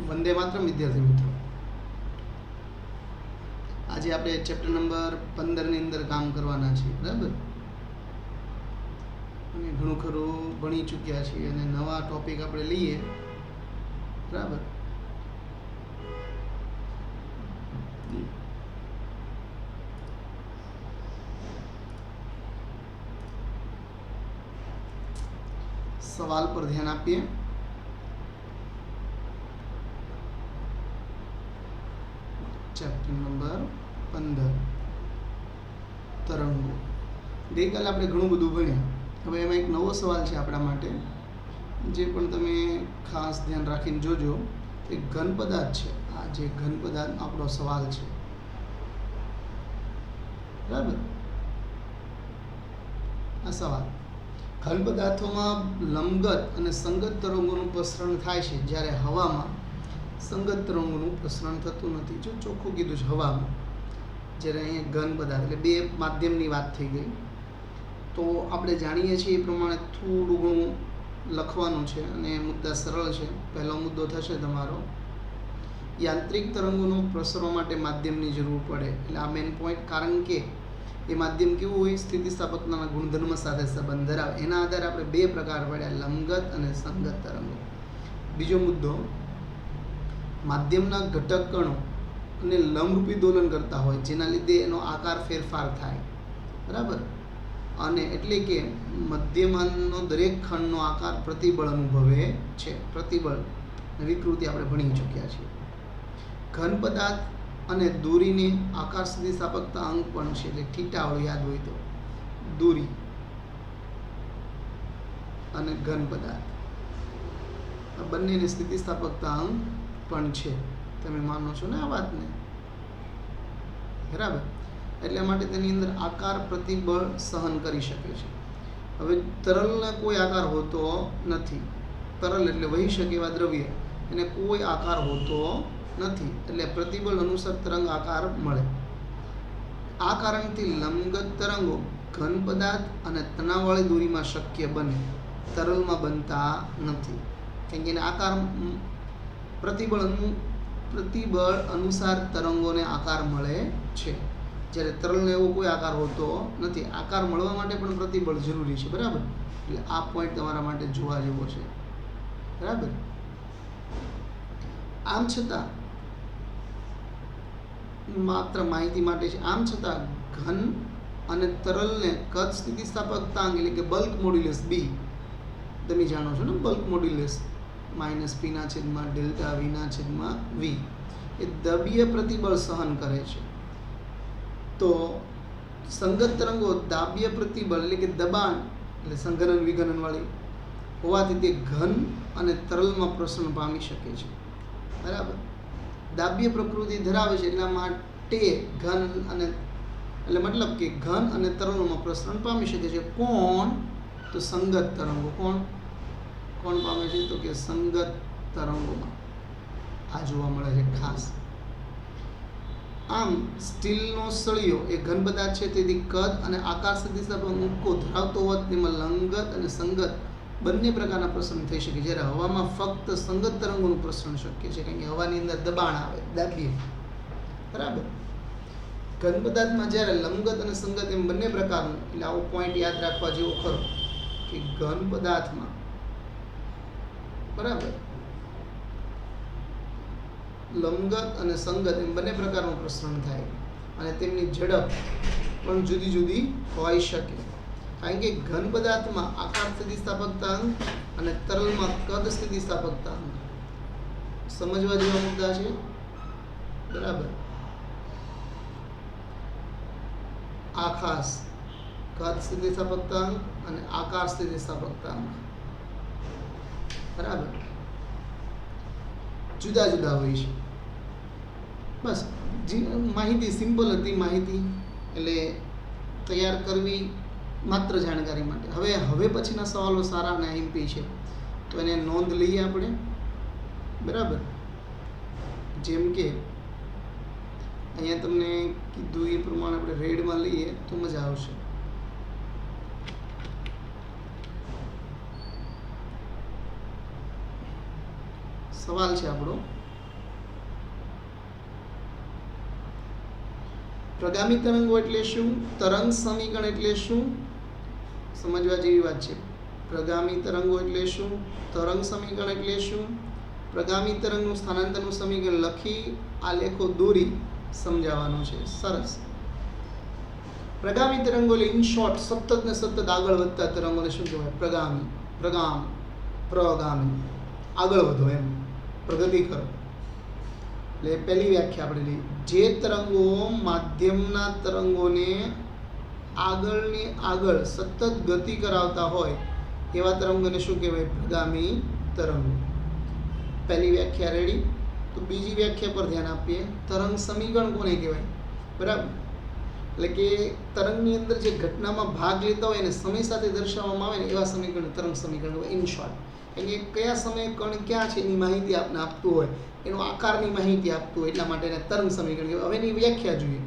વંદે માતરમ વિદ્યાર્થી મિત્રો, આજે આપણે ચેપ્ટર નંબર 15 ની અંદર કામ કરવાના છીએ, બરાબર. અને ઘણું ખરું ભણી ચૂક્યા છીએ અને નવા ટોપિક આપણે લઈએ, બરાબર. સવાલ પર ધ્યાન આપીએ. ચેપ્ટર નંબર 15 તરંગો. ગઈકાલે આપણે ઘણું બધું ભણ્યા. હવે એમાં એક નવો સવાલ છે આપણા માટે, જે પણ તમે ખાસ ધ્યાન રાખીને જોજો. એક ઘન પદાર્થ છે. આ જે ઘન પદાર્થ આપણો સવાલ છે, બરાબર. આ સવાલ ઘન પદાર્થોમાં લંબગત અને સંગત તરંગોનું પ્રસરણ થાય છે, જ્યારે હવામાં સંગત તરંગોનું પ્રસરણ થતું નથી. જો ચોખ્ખું કીધું છે હવામાં, જ્યારે અહીંયા ઘન પદાર્થ એટલે બે માધ્યમની વાત થઈ ગઈ. તો આપણે જાણીએ છીએ એ પ્રમાણે થોડું ઘણું લખવાનું છે અને મુદ્દા સરળ છે. પહેલો મુદ્દો થશે તમારો, યાંત્રિક તરંગોનું પ્રસરવા માટે માધ્યમની જરૂર પડે. એટલે આ મેઇન પોઈન્ટ, કારણ કે એ માધ્યમ કેવું હોય, સ્થિતિસ્થાપકતાના ગુણધર્મ સાથે સંબંધ ધરાવે. એના આધારે આપણે બે પ્રકાર પડ્યા, લંબગત અને સંગત તરંગો. બીજો મુદ્દો, માધ્યમના ઘટક કણો અને લંબરૂપી દોલન કરતા હોય, જેના લીધે એનો આકાર ફેરફાર થાય, બરાબર. અને એટલે કે મધ્યમાંનો દરેક ખંડનો આકાર પ્રતિબળ અનુભવે છે. પ્રતિબળ વિકૃતિ આપણે ભણી ચૂક્યા છીએ. ઘન પદાર્થ અને દોરીને આકાર સ્થિતિસ્થાપકતા અંક પણ છે, એટલે થીટાવાળું યાદ હોય તો, દોરી અને ઘન પદાર્થ આ બંનેની સ્થિતિસ્થાપકતા અંક પણ છે. તમે માનો છો ને આ વાતને, બરાબર. એટલા માટે તેની અંદર આકાર પ્રતિબળ સહન કરી શકે છે. હવે તરલને કોઈ આકાર હોતો નથી. તરલ એટલે વહી શકે એવા દ્રવ્ય, એને કોઈ આકાર હોતો નથી, એટલે પ્રતિબળ અનુસાર તરંગ આકાર મળે. આ કારણથી લંબગત તરંગો ઘન પદાર્થ અને તણાવવાળી દોરીમાં શક્ય બને, તરલમાં બનતા નથી. કેમ કે એને આકાર પ્રતિબળ અનુસાર તરંગોને આકાર મળે છે, જ્યારે તરલને એવો કોઈ આકાર હોતો નથી. આકાર મળવા માટે પણ પ્રતિબળ જરૂરી છે, બરાબર. એટલે આ પોઈન્ટ તમારા માટે જોવા જેવો છે, બરાબર. આમ છતાં માત્ર માહિતી માટે છે. આમ છતાં ઘન અને તરલને કદ સ્થિતિસ્થાપકતાંક એટલે કે બલ્ક મોડ્યુલસ બી, તમે જાણો છો ને, બલ્ક મોડ્યુલસ -P/Δ/V/V એ દબીય પ્રતિબળ સહન કરે છે. તો સંગત તરંગો દાબીય પ્રતિબળ એટલે કે દબાણ એટલે સંઘનન વિઘનન વાળી હોવાથી તે ઘન અને તરલમાં પ્રસરણ પામી શકે છે, બરાબર. દાબીય પ્રકૃતિ ધરાવે છે, એટલા માટે ઘન અને એટલે મતલબ કે ઘન અને તરલોમાં પ્રસરણ પામી શકે છે. કોણ? તો સંગત તરંગો. કોણ પામે છે? તો કે સંગત તરંગોમાં આ જોવા મળે છે ખાસ. આમ સ્ટીલનો સળિયો એ ઘન પદાર્થ છે, તેથી કદ અને આકાર સ્થિતિસ્થાપક અંકો ધરાવતો હોવાથી તેમાં લંબગત અને સંગત બંને પ્રકારના પ્રસરણ થઈ શકે, જ્યારે હવામાં ફક્ત સંગત તરંગોનું પ્રસરણ શક્ય છે, કારણ કે હવાની અંદર દબાણ આવે, દાબીએ, બરાબર. ઘન પદાર્થમાં જ્યારે લંબગત અને સંગત એમ બંને પ્રકારનું, એટલે આવો પોઈન્ટ યાદ રાખવા જેવો ખરો કે ઘન પદાર્થમાં, બરાબર, લંબગત અને સંગત એમ બંને પ્રકારનું પ્રસરણ થાય અને તેમની ઝડપ પણ જુદી જુદી હોઈ શકે. કારણ કે ઘન પદાર્થમાં આકાર સ્થિતિસ્થાપકતા અંક અને તરલમાં કદ સ્થિતિસ્થાપકતા અંક સમજવા જેવા મુદ્દા છે, બરાબર. આ ખાસ કદ સ્થિતિસ્થાપકતા અંક અને આકાર સ્થિતિસ્થાપકતા અંક, બરાબર, જુદા જુદા હોય છે. બસ માહિતી સિમ્પલ હતી. માહિતી એટલે તૈયાર કરવી માત્ર જાણકારી માટે. હવે પછીના સવાલો સારા અને એમપી છે, તો એને નોંધ લઈએ આપણે, બરાબર. જેમ કે અહીંયા તમને કીધું એ પ્રમાણે આપણે રેડમાં લઈએ તો મજા આવશે. સવાલ છે આપણો, પ્રગામી તરંગો એટલે શું? તરંગ સમીકરણ એટલે શું? સમજવા જેવી વાત છે. પ્રગામી તરંગો એટલે શું? તરંગ સમીકરણ એટલે શું? પ્રગામી તરંગનું સ્થાનાંતરનું સમીકરણ લખી આલેખો દોરી સમજાવવાનું છે. સરસ. પ્રગામી તરંગો એટલે ઇન શોર્ટ સતત ને સતત આગળ વધતા તરંગોને શું કહેવાય? પ્રગામી. પ્રગામી આગળ વધો, એમ પ્રગતિ કરો. એટલે પહેલી વ્યાખ્યા આપણે લઈ. જે તરંગો માધ્યમના તરંગોને આગળની આગળ સતત ગતિ કરાવતા હોય એવા તરંગોને શું કહેવાય? પ્રગામી તરંગો. પહેલી વ્યાખ્યા રેડી. તો બીજી વ્યાખ્યા પર ધ્યાન આપીએ. તરંગ સમીકરણ કોને કહેવાય? બરાબર. એટલે કે તરંગની અંદર જે ઘટનામાં ભાગ લેતા હોય એને સમય સાથે દર્શાવવામાં આવે ને એવા સમીકરણ તરંગ સમીકરણ કહેવાય. ઇન શોર્ટ એટલે કયા સમયે કણ ક્યાં છે એની માહિતી આપને આપતું હોય, એનો આકારની માહિતી આપતું હોય, એટલા માટે એને તરંગ સમીકરણ કહેવાય. હવે એની વ્યાખ્યા જોઈએ.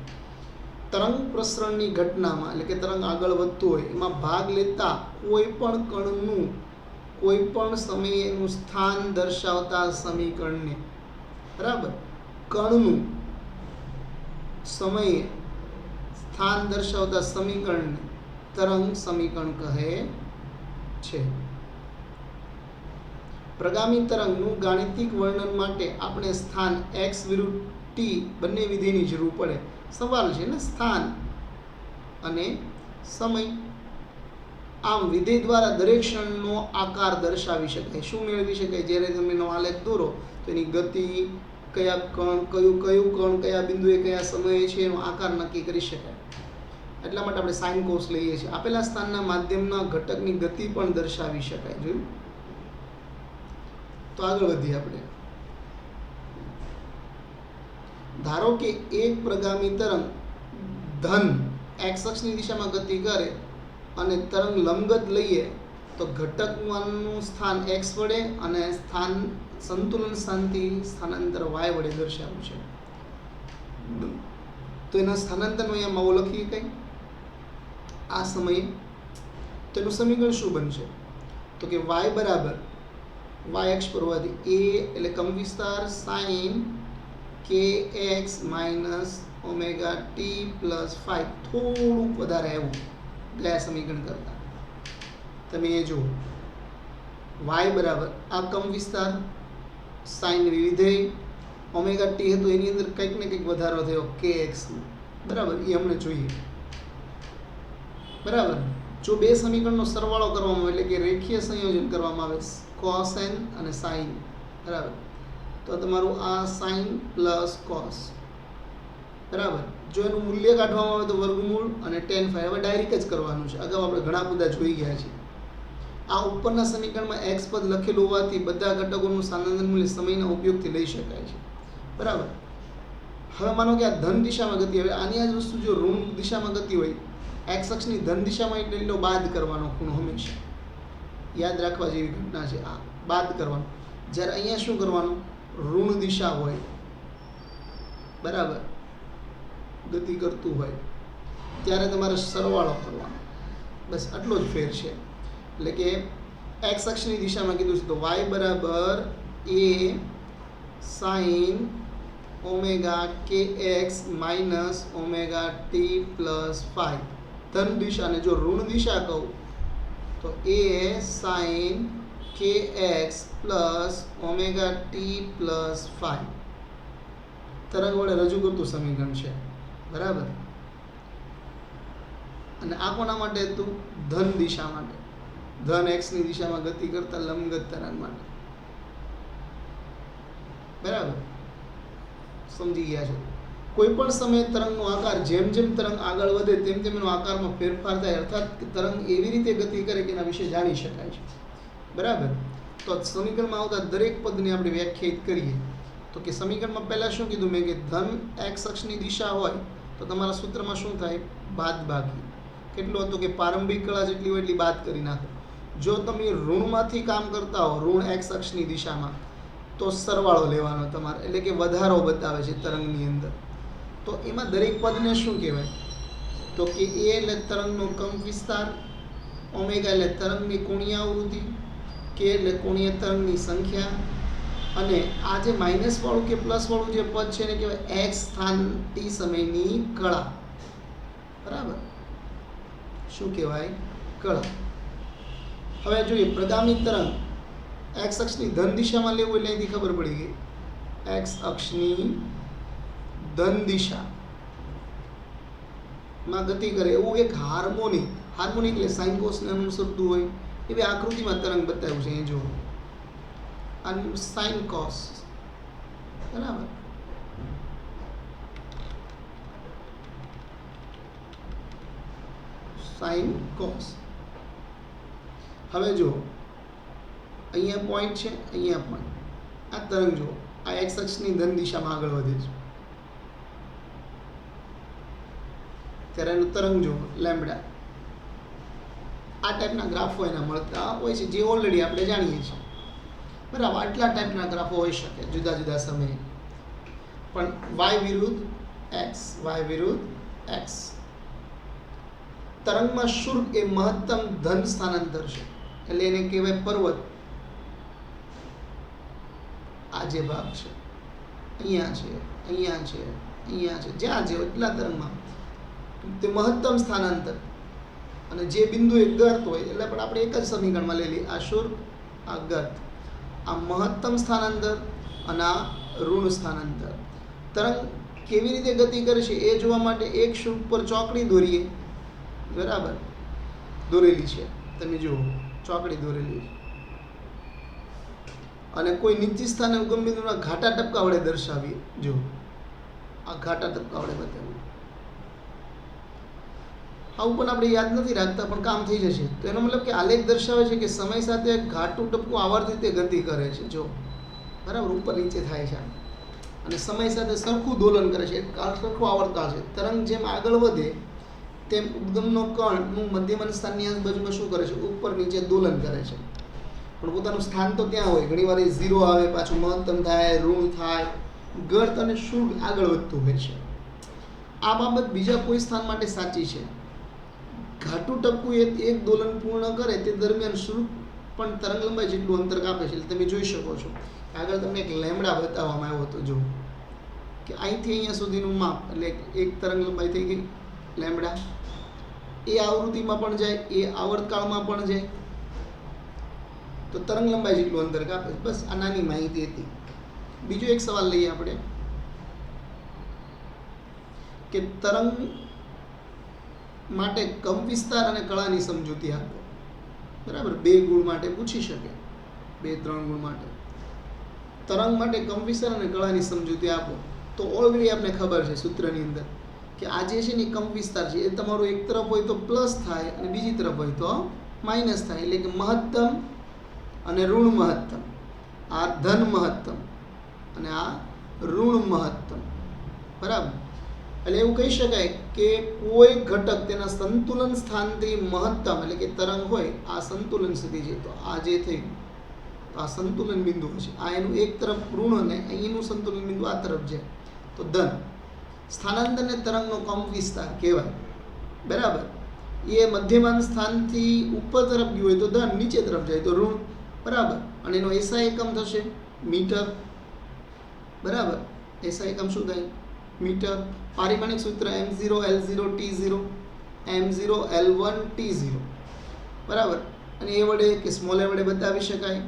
તરંગ પ્રસરણની ઘટનામાં એટલે કે તરંગ આગળ વધતું હોય એમાં ભાગ લેતા કોઈ પણ કણનું કોઈ પણ સમયે એનું સ્થાન દર્શાવતા સમીકરણને, બરાબર, કણનું સમયે સ્થાન દર્શાવતા સમીકરણને તરંગ સમીકરણ કહે છે. પ્રગામી તરંગનું ગાણિતિક વર્ણન માટે આપણે સ્થાન x વિરુદ્ધ t બંને વિધેયની જરૂર પડે. સવાલ છે ને, સ્થાન અને સમય. આમ વિધેય દ્વારા દરેક ક્ષણનો આકાર દર્શાવી શકાય. શું મેળવી શકાય? જ્યારે તમે એનો આલેખ દોરો તો એની ગતિ, કયા કણ કયું કણ કયા બિંદુએ કયા સમયે છે એનો આકાર નક્કી કરી શકાય. એટલા માટે આપણે સાઇન કોસ લઈએ છીએ. આપેલા સ્થાનના માધ્યમના ઘટકની ગતિ પણ દર્શાવી શકાય. જોયું? તો આગળ વધીએ આપણે. ધારો કે એક પ્રગામી તરંગ ધન x અક્ષની દિશામાં ગતિ કરે અને તરંગ લંબગત લઈએ તો ઘટકનું સ્થાન x વડે અને સ્થાન સંતુલન સ્થાનથી સ્થાનાંતર y વડે દર્શાવ્યું છે. તો એના સ્થાનાંતરનો અહીંયા માવો લખીએ કંઈ આ સમયે. તેનું સમીકરણ શું બનશે? તો કે y બરાબર y અક્ષ પર હોવાથી a એટલે કંપ વિસ્તાર sin kx minus omega t plus 5 થોડુંક વધારે આવ્યું ગયા સમીકરણ કરતાં. તમે એ જુઓ, y બરાબર આ કંપ વિસ્તાર, સાઇન વિધેય, ઓમેગા ટી હતું એની અંદર કંઈક ને કંઈક વધારો થયો kx, બરાબર, એ અમને જોઈએ. બરાબર. જો બે સમીકરણનો સરવાળો કરવામાં આવે એટલે કે રેખીય સંયોજન કરવામાં આવે કોસેન અને સાઇન, બરાબર, તો તમારું આ સાઇન પ્લસ કોસ, બરાબર. જો એનું મૂલ્ય કાઢવામાં આવે તો વર્ગમૂળ અને tan phi. હવે ડાયરેક્ટ જ કરવાનું છે. અગાઉ આપણે ઘણા બધા જોઈ ગયા છીએ. આ ઉપરના સમીકરણમાં x પદ લખેલું હોવાથી બધા ઘટકોનું સ્થાનાંતર મૂલ્ય સમયના ઉપયોગથી લઈ શકાય છે, બરાબર. હવે માનો કે આ ધન દિશામાં ગતિ, હવે આની આ જ વસ્તુ જો ઋણ દિશામાં ગતિ હોય, x અક્ષની ધન દિશામાં એટલે એટલો બાદ કરવાનો ખૂણો હંમેશા યાદ રાખવા જેવી ઘટના છે. આ બાદ કરવાનો. જ્યારે અહીંયા શું કરવાનું? ઋણ દિશા હોય, બરાબર, ગતિ કરતું હોય ત્યારે તમારે સરવાળો કરવાનો. બસ આટલો જ ફેર છે. એટલે કે x અક્ષની દિશામાં કીધું છે તો y બરાબર a sin omega kx minus omega t plus 5. ધન દિશાને જો ઋણ દિશા કહું તો a sin kx plus omega t plus 5 તરંગ વડે રજૂ કરતું સમીકરણ છે, બરાબર. અને આ કોના માટે હતું? ધન દિશા માટે, ધન એક્સની દિશામાં ગતિ કરતા લંબગત તરંગ માટે, બરાબર. સમજી ગયા છો? કોઈ પણ સમયે તરંગનો આકાર જેમ જેમ તરંગ આગળ વધે તેમ તેમ એનો આકારમાં ફેરફાર થાય, અર્થાત તરંગ એવી રીતે ગતિ કરે કે એના વિશે જાણી શકાય છે, બરાબર. તો સમીકરણમાં આવતા દરેક પદને આપણે વ્યાખ્યાયિત કરીએ તો કે સમીકરણમાં પહેલાં શું કીધું મેં કે ધન એક્સ અક્ષની દિશા હોય તો તમારા સૂત્રમાં શું થાય? બાદબાકી. કેટલું હતું કે પ્રારંભિક કળા જેટલી હોય એટલી બાદ કરી નાખો. જો તમે ઋણમાંથી કામ કરતા હો, ઋણ એક્સ અક્ષની દિશામાં, તો સરવાળો લેવાનો તમારે, એટલે કે વધારો બતાવે છે તરંગની અંદર. તો એમાં દરેક પદને શું કહેવાય? તો કે એ એટલે તરંગનો કંપ વિસ્તાર, ઓમેગા એટલે તરંગની કોણીય આવૃત્તિ, કે એટલે કોણીય તરંગની સંખ્યા, અને આ જે માઇનસ વાળું કે પ્લસ વાળું જે પદ છે એને કહેવાય એક્સ સ્થાન ટી સમયની કળા. બરાબર, શું કહેવાય? કળા. હવે જોઈએ પ્રગામી તરંગ એક્સ અક્ષની ધન દિશામાં લેવું એટલે અહીંથી ખબર પડી ગઈ. એક્સ અક્ષની ધન દિશામાં ગતિ કરે એવું એક હાર્મોનિક એટલે સાઇન કોસને અનુસરતું હોય એવી આકૃતિમાં તરંગ બતાવ્યું છે. અહીં જુઓ સાઇન કોસ. બરાબર, સાઇન કોસ. હવે જુઓ અહીંયા પોઈન્ટ છે, અહીંયા પોઈન્ટ. આ તરંગ જુઓ, આ એક્સ અક્ષની ધન દિશામાં આગળ વધે છે. ત્યારે એનું તરંગ જુઓ લેમ્બડા. આ ટાઈપના ગ્રાફો એના મળતા હોય છે જે ઓલરેડી આપણે જાણીએ છીએ. બરાબર, આટલા ટાઈપના ગ્રાફો હોઈ શકે જુદા જુદા સમયે. પણ વાય વિરુદ્ધ એક્સ. તરંગમાં શુલ્ક એ મહત્તમ ધન સ્થાનાંતર છે એટલે એને કહેવાય પર્વત. આ જે ભાગ છે અહીંયા છે, અહીંયા છે, અહીંયા છે, જ્યાં છે એટલા તરંગમાં તે મહત્તમ સ્થાનાંતર. અને જે બિંદુ એ ગર્ત હોય એટલે પણ આપણે એક જ સમીકરણમાં લઈ લઈએ. આ શુલ્ક, આ ગર્ત. આ મહત્તમ સ્થાનાંતર અને આ ઋણ સ્થાનાંતર. તરંગ કેવી રીતે ગતિ કરે છે એ જોવા માટે એક શુલ્ક પર ચોકડી દોરીએ. બરાબર, દોરેલી છે, તમે જુઓ ચોકડી દોરેલી છે. અને કોઈ નિશ્ચિત સ્થાને ઉગમ બિંદુના ઘાટા ટપકા વડે દર્શાવીએ. જો આ ઘાટા ટપકા વડે બતાવ્યું. આવું પણ આપણે યાદ નથી રાખતા પણ કામ થઈ જશે. તો એનો મતલબ કે આલેખ દર્શાવે છે કે સમય સાથે ઘાટું ટપકું આવર્તિત રીતે ગતિ કરે છે. જો બરાબર, ઉપર નીચે થાય છે અને સમય સાથે સરખું દોલન કરે છે, સરખું આવર્તકાળ છે. તરંગ જેમ આગળ વધે તેમ ઉદ્ગમનો કણનું મધ્યમન સ્થાનની આજુબાજુમાં શું કરે છે? ઉપર નીચે દોલન કરે છે. પણ પોતાનું સ્થાન તો ત્યાં હોય. ઘણી વાર એ 0 આવે, પાછું મહત્તમ થાય, ઋણ થાય, ગર્ત અને શુલ્ક આગળ વધતું હોય છે. આ બાબત બીજા કોઈ સ્થાન માટે સાચી છે. ઘાટું ટપકું એક દોલન પૂર્ણ કરે તે દરમિયાન શુલ્ક પણ તરંગ લંબાઈ જેટલું અંતર કાપે છે. એટલે તમે જોઈ શકો છો આગળ તમને એક લેમ્બડા બતાવવામાં આવ્યો હતો. જો કે અહીંથી અહીંયા સુધીનું માપ એટલે એક તરંગ લંબાઈ થઈ ગઈ લેમ્બડા. એ આવૃત્તિમાં પણ જાય, એ આવર્તકાળમાં પણ જાય, તો તરંગ લંબાઈ જેટલું અંતર કાપે. બસ આ નાની માહિતી હતી. બીજો એક સવાલ લઈએ આપણે કે તરંગ માટે કંપ વિસ્તાર અને કળાની સમજૂતી આપો. બરાબર, 2 ગુણ માટે પૂછી શકે, 2-3 ગુણ માટે. તરંગ માટે કંપ વિસ્તાર અને કળાની સમજૂતી આપો. તો ઓલરેડી આપણે ખબર છે સૂત્રની અંદર કે આ જે છે ને કંપ વિસ્તાર છે એ તમારું એક તરફ હોય તો પ્લસ થાય અને બીજી તરફ હોય તો માઇનસ થાય. એટલે કે મહત્તમ અને ઋણ મહત્તમ. આ ધન મહત્તમ અને આ ઋણ મહત્તમ. બરાબર, એટલે એવું કહી શકાય કે કોઈ ઘટક તેના સંતુલન સ્થાનથી મહત્તમ એટલે કે તરંગ હોય આ સંતુલન સ્થિતિ છે. તો આ જે થઈ તો આ સંતુલન બિંદુ છે. આ એનું એક તરફ ઋણ અને અહીંનું સંતુલન બિંદુ આ તરફ જાય તો ધન. સ્થાનાંતરને તરંગનો કંપ વિસ્તાર કહેવાય. બરાબર, એ મધ્યમાન સ્થાનથી ઉપર તરફ ગયું હોય તો ધન, નીચે તરફ જાય તો ઋણ. બરાબર, અને એનો એસઆઈ એકમ થશે મીટર. બરાબર, એસઆઈ એકમ શું થાય? મીટર. પારિમાણિક સૂત્ર m0 L0 T0 m0 L1 T0. બરાબર, અને એ વડે કે સ્મોલ એ વડે બતાવી શકાય.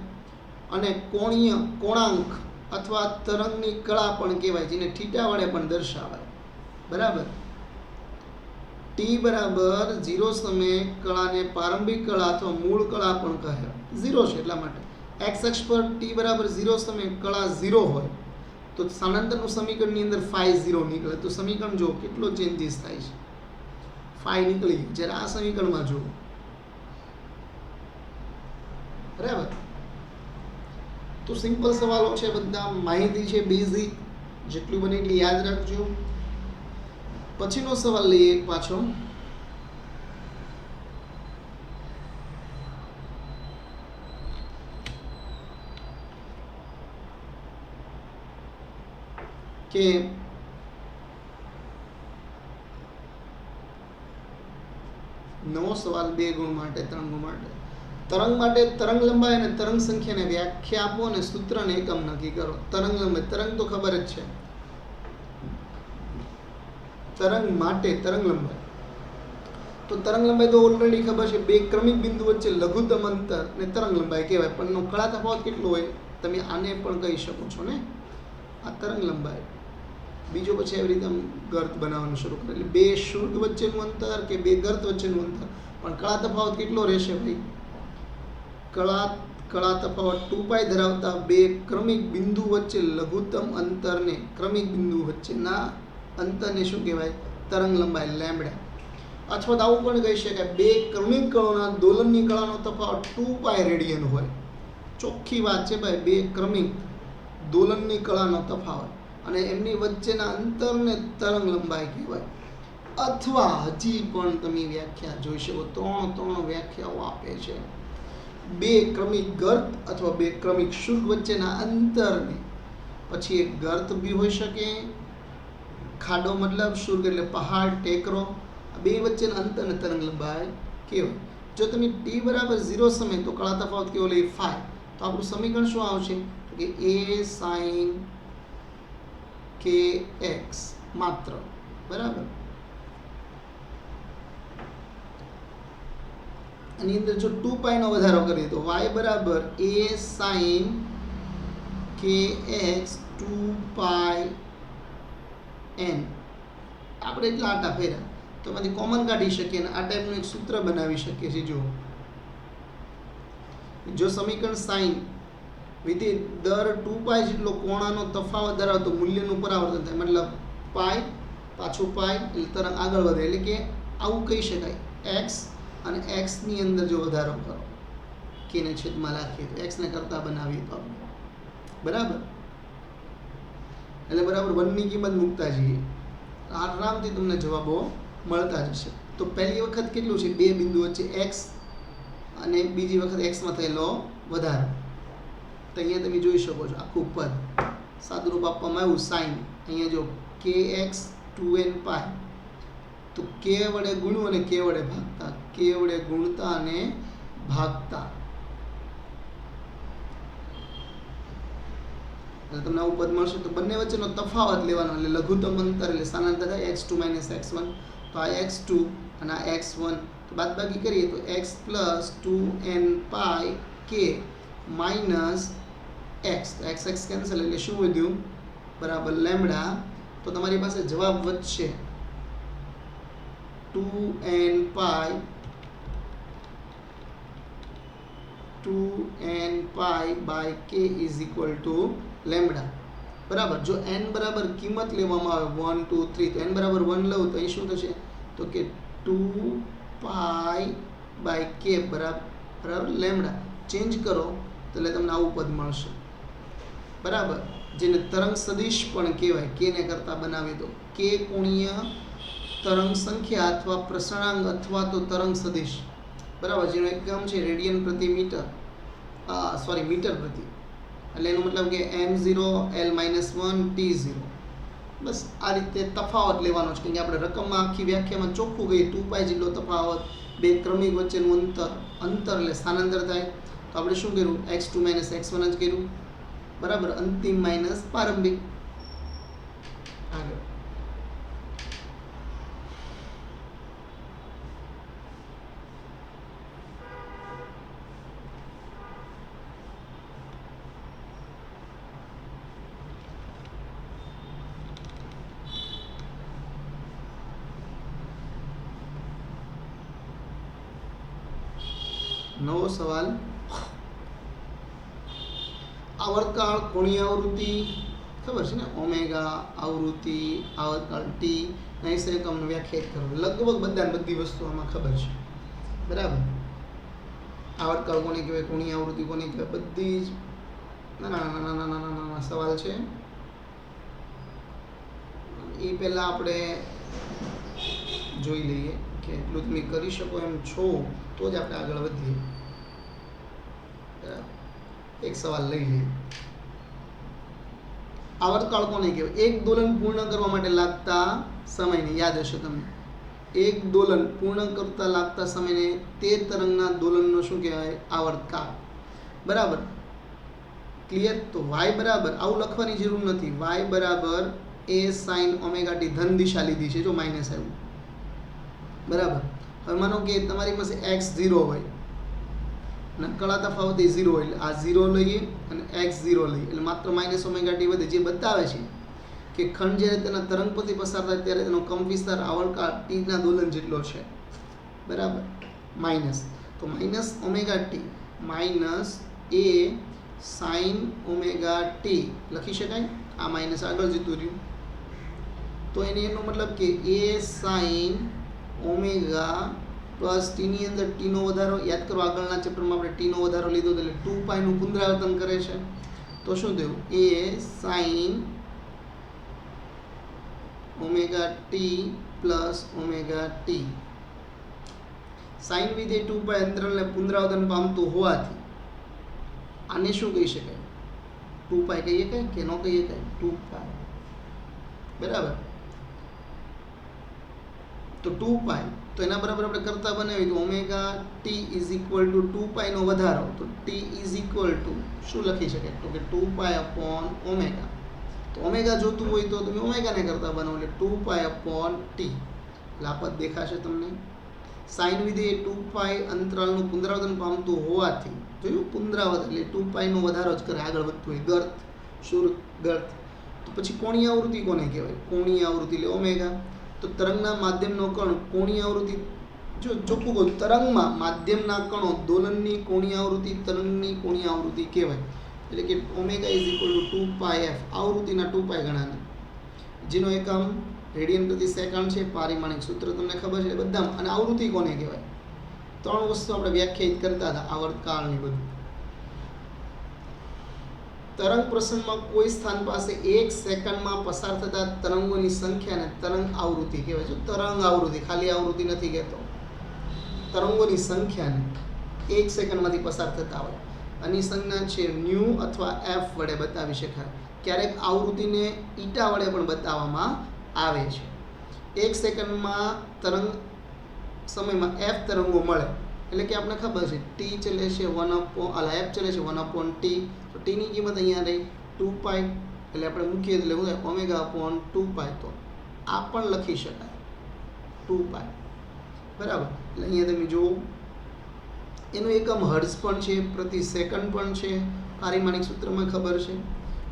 અને કોણીય કોણાંક અથવા તરંગની કળા પણ કહેવાય, જેને થીટા વડે પણ દર્શાવાય. બરાબર, ટી બરાબર 0 સમયે કળાને પ્રારંભિક કળા અથવા મૂળ કળા પણ કહે. 0 છે એટલા માટે. એક્સ અક્ષ પર ટી બરાબર 0 સમયે કળા 0 હોય તો સ્થાનાંતરનું સમીકરણની અંદર ફાઈ 0 નીકળે. તો સમીકરણ જો કેટલો ચેન્જીસ થાય છે. ફાઈ નીકળી. જ્યારે આ સમીકરણમાં જુઓ. બરાબર, તો સિમ્પલ સવાલો છે બધા, માહિતી છે બેઝિક, જેટલું બને એટલી યાદ રાખજો. પછીનો સવાલ લઈએ એક પાછો. કે નવો સવાલ 2 ગુણ માટે 3 ગુણ માટે. તરંગ માટે તરંગ લંબાઈ અને તરંગ સંખ્યાને વ્યાખ્યા આપો અને સૂત્ર અને એકમ નક્કી કરો. તરંગ લંબાઈ, તરંગ તો ખબર જ છે. તરંગ માટે તરંગ લંબાઈ, તો તરંગ લંબાઈ તો ઓલરેડી ખબર છે. બે ક્રમિક બિંદુ વચ્ચે લઘુત્તમ અંતર ને તરંગ લંબાઈ કહેવાય. પણ એનો કળા તફાવત કેટલો હોય તમે આને પણ કહી શકો છો ને. આ તરંગ લંબાઈ. બીજો પછી એવી રીતે આમ ગર્ત બનાવવાનું શરૂ કરે. એટલે બે શુલ્ક વચ્ચેનું અંતર કે બે ગર્ત વચ્ચેનું અંતર, પણ કળા તફાવત કેટલો રહેશે ભાઈ? કળા તફાવત 2π ધરાવતા બે ક્રમિક બિંદુ વચ્ચે લઘુત્તમ અંતરને, ક્રમિક બિંદુ વચ્ચેના અંતરને શું કહેવાય? તરંગ લંબાઈ, લેમ્બડા. અથવા તો આવું પણ કહી શકાય, બે ક્રમિક કણોના દોલનની કળાનો તફાવત 2π રેડિયન હોય. ચોખ્ખી વાત છે ભાઈ, બે ક્રમિક દોલનની કળાનો તફાવત અને એમની વચ્ચેના અંતરને તરંગ લંબાઈ કહેવાય. અથવા હજી પણ તમે વ્યાખ્યા જોઈ શકો, ત્રણ વ્યાખ્યાઓ આપે છે. બે ક્રમિક ગર્ત અથવા બે ક્રમિક શુલ્ક વચ્ચેના અંતરને, પછી એક ગર્ત બી હોઈ શકે, ખાડો મતલબ શુલ્ક એટલે પહાડ, ટેકરો, બે વચ્ચેના અંતરને તરંગ લંબાઈ કહેવાય. જો તમે t બરાબર 0 સમય તો કળા તફાવત કેવો લે? phi. તો આપણું સમીકરણ શું આવશે? કે a sin kx માત્ર, બરાબર. આની અંદર જો 2π નો વધારો કરીએ તો y બરાબર a sin kx 2π n. આપણે એટલા આટા ફેર્યા તો એમાંથી કોમન કાઢી શકીએ અને આ ટાઈપનું એક સૂત્ર બનાવી શકીએ છીએ. જો સમીકરણ સાઇન વિધિ દર 2π જેટલો કોણાનો તફાવત ધરાવતો મૂલ્યનું પરાવર્તન થાય, મતલબ પાઈ પાછું પાઈ એટલે તરંગ આગળ વધે. એટલે કે આવું કહી શકાય, x અને x ની અંદર જો વધારો કરો, k ને છેદમાં રાખીએ તો x ને કરતા બનાવીએ તો આપણે, બરાબર. એટલે બરાબર 1 ની કિંમત મૂકતા જઈએ, આરામથી તમને જવાબો મળતા જશે. તો પહેલી વખત કેટલું છે? બે બિંદુ વચ્ચે x અને બીજી વખત x માં થયેલો વધારો. તો અહીંયા તમે જોઈ શકો છો આખું પદ સાદુરૂપ આપવામાં આવ્યું સાઇન. અહીંયા જો kx 2n π, તો k વડે ગુણવું અને k વડે ભાગતા, k વડે ગુણતા અને ભાગતા, એટલે તમને આવું પદ મળશે. તો બંને વચ્ચેનો તફાવત લેવાનો, એટલે લઘુત્તમ અંતર એટલે સ્થાનાંતર થાય x2 - x1. તો આ x2 અને આ x1, તો બાદબાકી કરીએ તો x + 2n π k minus x, તો x કેન્સલ એટલે શું વધ્યું? બરાબર લેમ્બડા. તો તમારી પાસે જવાબ વધશે 2n π by k = લેમ્બડા. બરાબર. જો n બરાબર કિંમત લેવામાં આવે 1 2 3, તો n બરાબર 1 લઉં તો અહીં શું થશે? તો કે 2π by k બરાબર લેમ્બડા. ચેન્જ કરો તો એટલે તમને આવું પદ મળશે, બરાબર. જેને તરંગ સદિશ પણ કહેવાય, k ને કરતા બનાવી દો. k કોણીય તરંગ સંખ્યા અથવા પ્રસરણાંક અથવા તો તરંગ સદિશ, બરાબર. જેનો એકમ છે રેડિયન પ્રતિ મીટર, મીટર પ્રતિ. એટલે એનો મતલબ કે m0 l-1 t0. બસ આ રીતે તફાવત લેવાનો છે. કે આપણે રકમમાં આખી વ્યાખ્યામાં ચોખ્ખું ગઈ 2π જેટલો તફાવત, બે ક્રમિક વચ્ચેનું અંતર એટલે સ્થાનાંતર થાય. તો આપણે શું કર્યું? x2 - x1 જ કર્યું, બરાબર. અંતિમ માઇનસ પ્રારંભિક. આગળ નવો સવાલ. આવર્તકાળ કોણીય આવૃત્તિ ખબર છે ને, ઓમેગા આવૃત્તિ, આવર્તકાળ ટી, નૈસ એકમનો વ્યાખ્યાયિત કરો. લગભગ બધી વસ્તુ આમાં ખબર છે, બરાબર. આવર્તકાળ કોને કહેવાય, કોણીય આવૃત્તિ કોને કહેવાય, બધી જ નાના સવાલ છે. એ પહેલાં આપણે જોઈ લઈએ કે એટલું તમે કરી શકો એમ છો તો જ આપણે આગળ વધીએ. એક સવાલ લઈ લઈએ. આવર્તકાળ કોને કહેવાય? એક દોલન પૂર્ણ કરવા માટે લાગતા સમયને યાદ હશે તમને. એક દોલન પૂર્ણ કરતા લાગતા સમયને તે તરંગના દોલનનો શું કહેવાય? આવર્તકાળ. બરાબર, ક્લિયર? તો y બરાબર, આવું લખવાની જરૂર નથી, y બરાબર a sin ઓમેગા t, ધન દિશા લીધી છે, જો માઇનસ આવ્યું. બરાબર. હવે માનો કે તમારી પાસે x 0 હોય નકળા તફાવત એ 0 હોય, એટલે આ 0 લઈએ અને x 0 લઈએ, એટલે માત્ર માઇનસ ઓમેગા ટી વધે, જે બતાવે છે કે ખંડ જ્યારે તેના તરંગ પરથી પસાર થાય ત્યારે તેનો કંપ વિસ્તાર આવર્તકાળ ટીના દોલન જેટલો છે. બરાબર, માઇનસ, તો માઇનસ ઓમેગા ટી માઇનસ એ સાઇન ઓમેગા ટી લખી શકાય. આ માઇનસ આગળ જતું રહ્યું, તો એનો મતલબ કે એ સાઇન ઓમેગા પ્લસ ટીની અંદર ટીનો વધારો. યાદ કરો, આગળના ચેપ્ટરમાં આપણે ટીનો વધારો લીધો એટલે 2π નું પુનરાવર્તન કરે છે, તો શું થયું? એ sine omega t plus omega t. Sine વિધેય 2π અંતરાલને પુનરાવર્તન પામતું હોવાથી આને શું કહી શકાય? 2π કહીએ કાંઈ કે ન કહીએ કાંઈ? 2π. બરાબર, તો 2π, તો એના બરાબર આપણે કરતા બનાવી તો omega t is equal to 2π નો વધારો, તો ટી ઇઝ ઇક્વલ ટુ શું લખી શકાય? તો કે 2π અપોન ઓમેગા. તો ઓમેગા જોતું હોય તો તમે ઓમેગાને કરતા બનાવો, એટલે 2π અપોન ટી. એટલે આ પદ દેખાશે તમને. સાઇન વિધેય 2π અંતરાલનું પુનરાવર્તન પામતું હોવાથી, જોયું પુનરાવર્તન એટલે 2π નો વધારો જ કરે, આગળ વધતું હોય. ગર્ત, શુર, ગર્ત. તો પછી કોણીય આવૃત્તિ કોને કહેવાય? કોણીય આવૃત્તિ એટલે ઓમેગા. તો તરંગના માધ્યમનો કણ કોણીય આવૃત્તિ, જો ચોખ્ખું કહું, તરંગમાં માધ્યમના કણો દોલનની કોણીય આવૃત્તિ તરંગની કોણીય આવૃત્તિ કહેવાય. એટલે કે omega is equal two 2πf, આવૃત્તિના 2π ગણાને, જેનો એકમ રેડિયન પ્રતિ સેકન્ડ છે. પારિમાણિક સૂત્ર તમને ખબર છે બધામાં. અને આવૃત્તિ કોને કહેવાય? 3 વસ્તુ આપણે વ્યાખ્યાયિત કરતા હતા, આવર્તકાળની બધું. તરંગ પ્રસરણમાં કોઈ સ્થાન પાસે 1 સેકન્ડમાં પસાર થતા તરંગોની સંખ્યાને તરંગ આવૃત્તિ કહેવાય છે. તરંગ આવૃત્તિ, ખાલી આવૃત્તિ નથી કહેતો. તરંગોની સંખ્યાને 1 સેકન્ડમાંથી પસાર થતા હોય, આની સંજ્ઞા છે ન્યુ અથવા એફ વડે બતાવી શકાય. ક્યારેક આવૃત્તિને ઈટા વડે પણ બતાવવામાં આવે છે. 1 સેકન્ડમાં તરંગ સમયમાં એફ તરંગો મળે, એટલે કે આપણે ખબર છે ટી ચલે છે એફ ચલે છે 1/t. તો ટીની કિંમત અહીંયા રહી 2π, એટલે આપણે મૂકીએ એટલે શું થાય? Omega upon 2π. તો આ પણ લખી શકાય 2π. બરાબર, એટલે અહીંયા તમે જુઓ એનું એકમ હર્ટ્ઝ પણ છે, પ્રતિ સેકન્ડ પણ છે, પારિમાણિક સૂત્રમાં ખબર છે.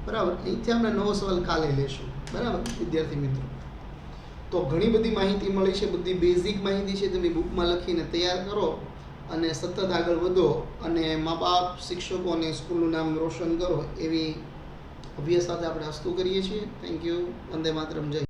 બરાબર, અહીંથી આપણે નવો સવાલ કાલે લેશું. બરાબર વિદ્યાર્થી મિત્રો, તો ઘણી બધી માહિતી મળી છે, બધી બેઝિક માહિતી છે, તમે બુકમાં લખીને તૈયાર કરો અને સતત આગળ વધો અને મા બાપ, શિક્ષકો અને સ્કૂલનું નામ રોશન કરો, એવી અભ્યાસ સાથે આપણે હસ્તુ કરીએ છીએ. Thank you. વંદે માતરમ. જય